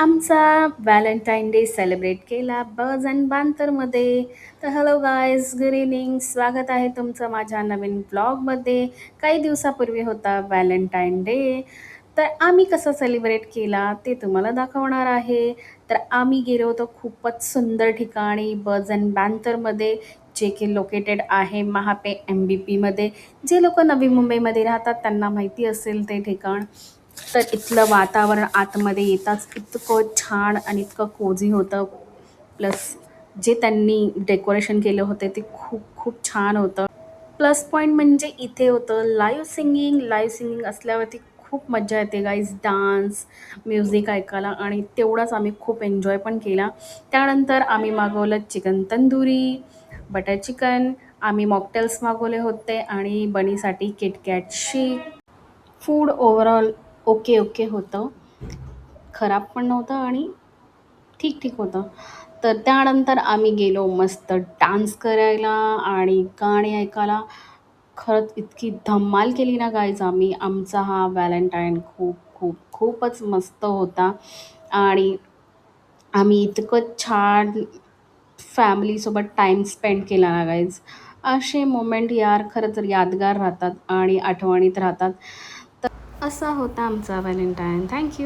आमचा Valentine day celebrate केला बज अँड बांतरमध्ये. तर हॅलो गायज, गुड इव्हनिंग. स्वागत आहे तुमचं माझ्या नवीन ब्लॉगमध्ये. काही दिवसापूर्वी होता व्हॅलेंटाईन डे. तर आम्ही कसं सेलिब्रेट केला ते तुम्हाला दाखवणार आहे. तर आम्ही गेलो होतो खूपच सुंदर ठिकाणी बज अँड बांतरमध्ये, जे की लोकेटेड आहे महापे MBPमध्ये. जे लोक नवी मुंबईमध्ये राहतात त्यांना माहिती असेल ते ठिकाण. तर इथलं वातावरण आतमध्ये येताच इतकं छान आणि इतकं कोझी होतं. प्लस जे त्यांनी डेकोरेशन केलं होते ते खूप खूप छान होतं. प्लस पॉईंट म्हणजे इथे होतं लाईव्ह सिंगिंग असल्यावरती खूप मज्जा येते गाईज. डान्स, म्युझिक ऐकायला, आणि तेवढाच आम्ही खूप एन्जॉय पण केला. त्यानंतर आम्ही मागवलं चिकन तंदुरी, बटर चिकन. आम्ही मॉकटेल्स मागवले होते आणि बनीसाठी किटकॅट शेक. फूड ओव्हरऑल ओके ओके होतं. खराब पण नव्हतं आणि ठीक ठीक होतं. तर त्यानंतर आम्ही गेलो मस्त डान्स करायला आणि गाणी ऐकायला. खरंच इतकी धमाल केली ना गाईज आम्ही. आमचा हा व्हॅलेंटाईन खूप खूप खूपच मस्त होता. आणि आम्ही इतकं छान फॅमिलीसोबत टाईम स्पेंड केला ना गाईज. असे मोमेंट यार खरंच यादगार राहतात आणि आठवणीत राहतात. तर असा होता आमचा व्हॅलेंटाईन. थँक्यू.